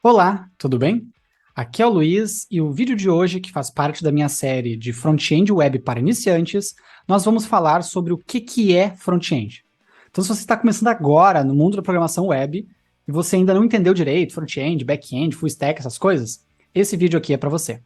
Olá, tudo bem? Aqui é o Luiz e o vídeo de hoje, que faz parte da minha série de Front-End Web para iniciantes, nós vamos falar sobre o que é front-end. Então, se você está começando agora no mundo da programação web e você ainda não entendeu direito front-end, back-end, full stack, essas coisas, esse vídeo aqui é para você.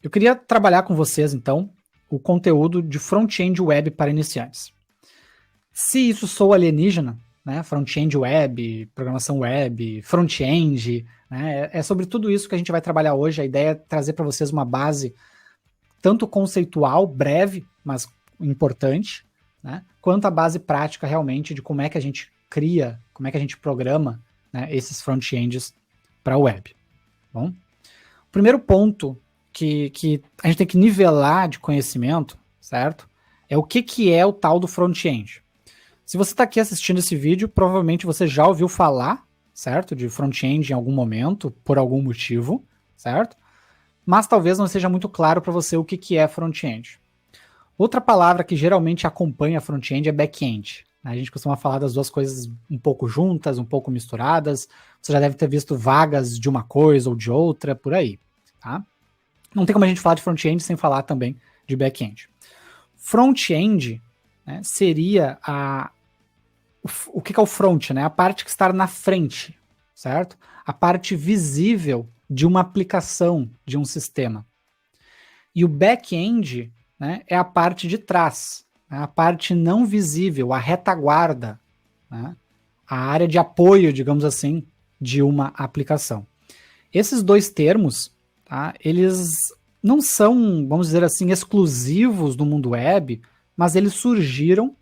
Eu queria trabalhar com vocês, então, o conteúdo de front-end web para iniciantes. Se isso soa alienígena, né, front-end web, programação web, front-end, né, é sobre tudo isso que a gente vai trabalhar hoje. A ideia é trazer para vocês uma base tanto conceitual, breve, mas importante, né, quanto a base prática realmente de como é que a gente cria, como é que a gente programa, né, esses front-ends para a web. Bom, o primeiro ponto que a gente tem que nivelar de conhecimento, certo? É o que é o tal do front-end. Se você está aqui assistindo esse vídeo, provavelmente você já ouviu falar, certo? De front-end em algum momento, por algum motivo, certo? Mas talvez não seja muito claro para você o que é front-end. Outra palavra que geralmente acompanha front-end é back-end. A gente costuma falar das duas coisas um pouco juntas, um pouco misturadas. Você já deve ter visto vagas de uma coisa ou de outra, por aí, tá? Não tem como a gente falar de front-end sem falar também de back-end. Front-end, né, seria o que é o front, né? A parte que está na frente, certo? A parte visível de uma aplicação, de um sistema. E o back-end, né, é a parte de trás, né, a parte não visível, a retaguarda, né, a área de apoio, digamos assim, de uma aplicação. Esses dois termos, tá, eles não são, vamos dizer assim, exclusivos do mundo web, mas eles surgiram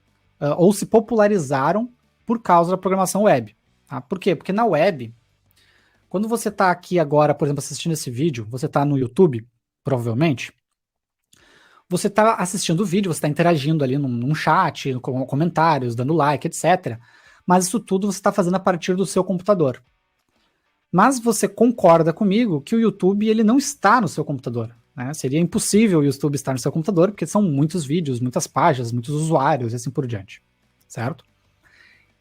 ou se popularizaram por causa da programação web. Tá? Por quê? Porque na web, quando você está aqui agora, por exemplo, assistindo esse vídeo, você está no YouTube, provavelmente, você está assistindo o vídeo, você está interagindo ali num chat, com comentários, dando like, etc. Mas isso tudo você está fazendo a partir do seu computador. Mas você concorda comigo que o YouTube ele não está no seu computador. Né? Seria impossível o YouTube estar no seu computador, porque são muitos vídeos, muitas páginas, muitos usuários e assim por diante. Certo?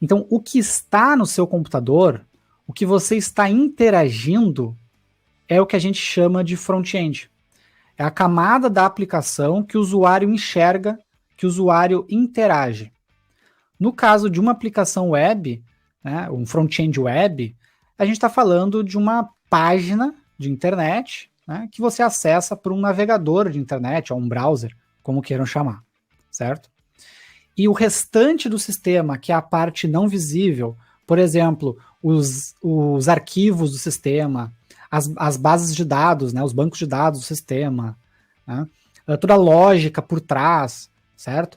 Então, o que está no seu computador, o que você está interagindo, é o que a gente chama de front-end. É a camada da aplicação que o usuário enxerga, que o usuário interage. No caso de uma aplicação web, né, um front-end web, a gente está falando de uma página de internet, né, que você acessa por um navegador de internet ou um browser, como queiram chamar, certo? E o restante do sistema, que é a parte não visível, por exemplo, os arquivos do sistema, as bases de dados, né, os bancos de dados do sistema, né, toda a lógica por trás, certo?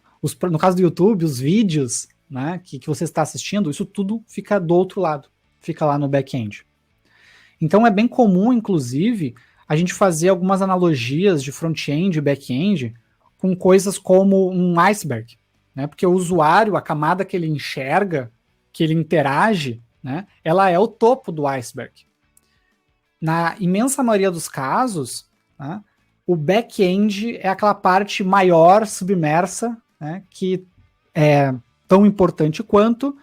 No caso do YouTube, os vídeos, né, que você está assistindo, isso tudo fica do outro lado, fica lá no back-end. Então é bem comum, inclusive, a gente fazer algumas analogias de front-end e back-end com coisas como um iceberg, né? Porque o usuário, a camada que ele enxerga, que ele interage, né, ela é o topo do iceberg. Na imensa maioria dos casos, né, o back-end é aquela parte maior, submersa, né, que é tão importante quanto,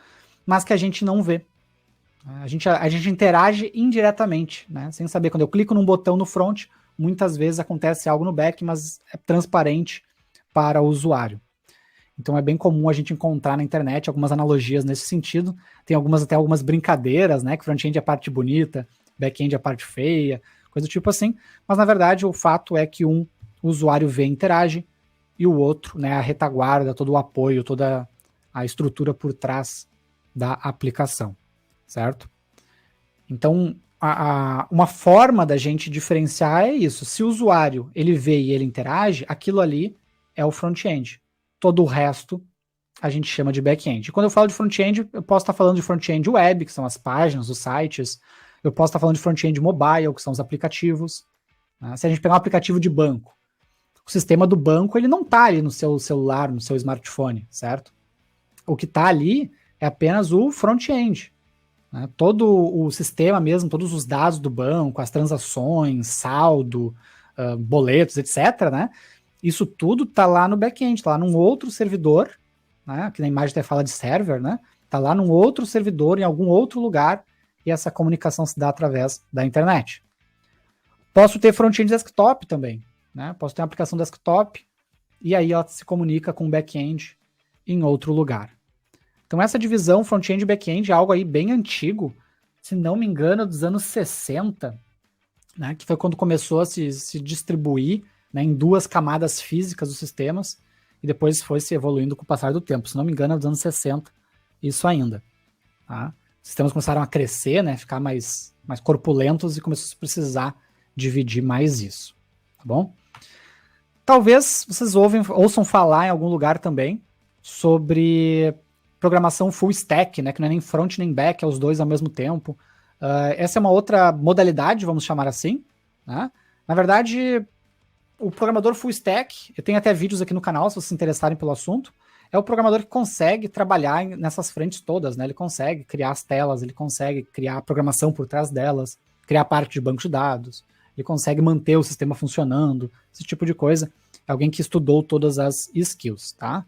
mas que a gente não vê. A gente interage indiretamente, né, sem saber. Quando eu clico num botão no front, muitas vezes acontece algo no back, mas é transparente para o usuário. Então é bem comum a gente encontrar na internet algumas analogias nesse sentido. Tem até algumas brincadeiras, né, que front-end é a parte bonita, back-end é a parte feia, coisa do tipo assim. Mas na verdade o fato é que um usuário vê e interage e o outro, né, a retaguarda, todo o apoio, toda a estrutura por trás da aplicação, certo? Então uma forma da gente diferenciar é isso. Se o usuário ele vê e ele interage, aquilo ali é o front-end. Todo o resto a gente chama de back-end. E quando eu falo de front-end, eu posso estar falando de front-end web, que são as páginas, os sites. Eu posso estar falando de front-end mobile, que são os aplicativos. Né? Se a gente pegar um aplicativo de banco, o sistema do banco ele não está ali no seu celular, no seu smartphone, certo? O que está ali é apenas o front-end. né? Todo o sistema mesmo, todos os dados do banco, as transações, saldo, boletos, etc., né? Isso tudo está lá no back-end, está lá num outro servidor, né? Aqui na imagem até fala de server, né? Está lá num outro servidor, em algum outro lugar, e essa comunicação se dá através da internet. Posso ter front-end desktop também, né? Posso ter uma aplicação desktop, e aí ela se comunica com o back-end em outro lugar. Então essa divisão front-end e back-end é algo aí bem antigo, se não me engano, dos anos 60, né, que foi quando começou a se distribuir, né, em duas camadas físicas dos sistemas, e depois foi se evoluindo com o passar do tempo. Se não me engano, é dos anos 60, isso ainda. Tá? Os sistemas começaram a crescer, né, ficar mais corpulentos, e começou a se precisar dividir mais isso. Tá bom? Talvez vocês ouçam falar em algum lugar também sobre programação full stack, né, que não é nem front nem back, é os dois ao mesmo tempo. Essa é uma outra modalidade, vamos chamar assim. Né? Na verdade, o programador full stack, eu tenho até vídeos aqui no canal, se vocês se interessarem pelo assunto, é o programador que consegue trabalhar nessas frentes todas, né? Ele consegue criar as telas, ele consegue criar a programação por trás delas, criar parte de banco de dados, ele consegue manter o sistema funcionando, esse tipo de coisa. É alguém que estudou todas as skills, tá?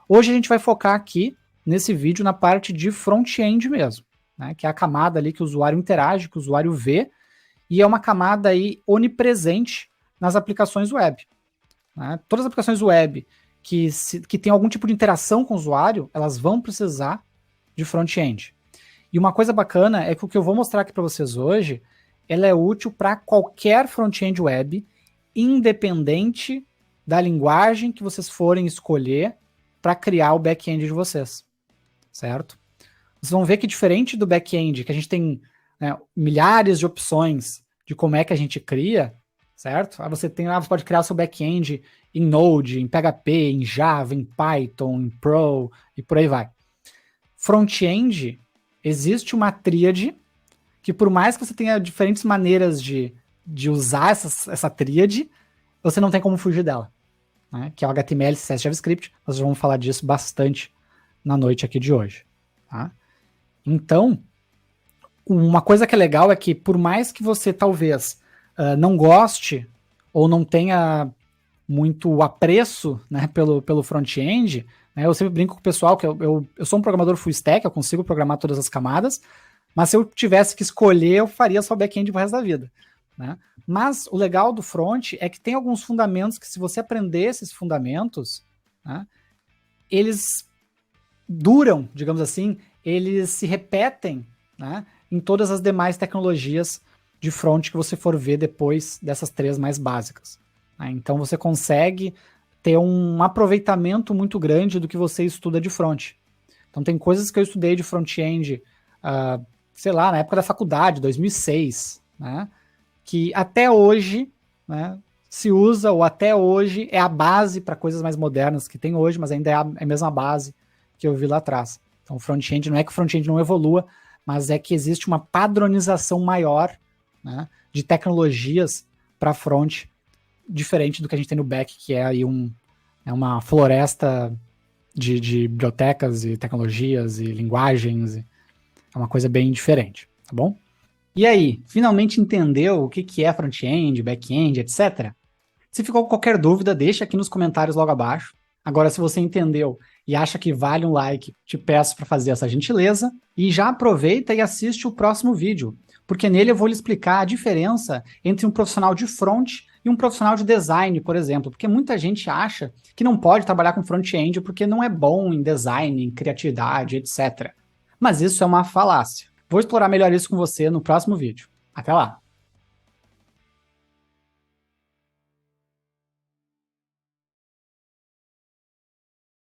Hoje a gente vai focar aqui, nesse vídeo, na parte de front-end mesmo, né? Que é a camada ali que o usuário interage, que o usuário vê, e é uma camada aí onipresente nas aplicações web. Né? Todas as aplicações web que tem algum tipo de interação com o usuário, elas vão precisar de front-end. E uma coisa bacana é que o que eu vou mostrar aqui para vocês hoje, ela é útil para qualquer front-end web, independente da linguagem que vocês forem escolher para criar o back-end de vocês, certo? Vocês vão ver que diferente do back-end, que a gente tem, né, milhares de opções de como é que a gente cria, certo? Aí você pode criar o seu back-end em Node, em PHP, em Java, em Python, em Pro e por aí vai. Front-end, existe uma tríade que, por mais que você tenha diferentes maneiras de usar essa tríade, você não tem como fugir dela, né? Que é o HTML, CSS, JavaScript. Nós vamos falar disso bastante na noite aqui de hoje. Tá? Então, uma coisa que é legal é que, por mais que você talvez não goste ou não tenha muito apreço, né, pelo front-end, né, eu sempre brinco com o pessoal que eu sou um programador full stack, eu consigo programar todas as camadas, mas se eu tivesse que escolher, eu faria só back-end pro resto da vida. Né? Mas o legal do front é que tem alguns fundamentos que, se você aprender esses fundamentos, né, eles duram, digamos assim, eles se repetem, né, em todas as demais tecnologias de front que você for ver depois dessas três mais básicas. Né? Então você consegue ter um aproveitamento muito grande do que você estuda de front. Então tem coisas que eu estudei de front-end, sei lá, na época da faculdade, 2006, né, que até hoje, né, se usa, ou até hoje é a base para coisas mais modernas que tem hoje, mas ainda é a mesma base que eu vi lá atrás. Então o front-end, não é que o front-end não evolua, mas é que existe uma padronização maior, né, de tecnologias para front, diferente do que a gente tem no back, que é aí uma floresta de bibliotecas e tecnologias e linguagens. É uma coisa bem diferente, tá bom? E aí, finalmente entendeu o que é front-end, back-end, etc? Se ficou com qualquer dúvida, deixa aqui nos comentários logo abaixo. Agora, se você entendeu e acha que vale um like, te peço para fazer essa gentileza. E já aproveita e assiste o próximo vídeo, porque nele eu vou lhe explicar a diferença entre um profissional de front e um profissional de design, por exemplo. Porque muita gente acha que não pode trabalhar com front-end porque não é bom em design, em criatividade, etc. Mas isso é uma falácia. Vou explorar melhor isso com você no próximo vídeo. Até lá!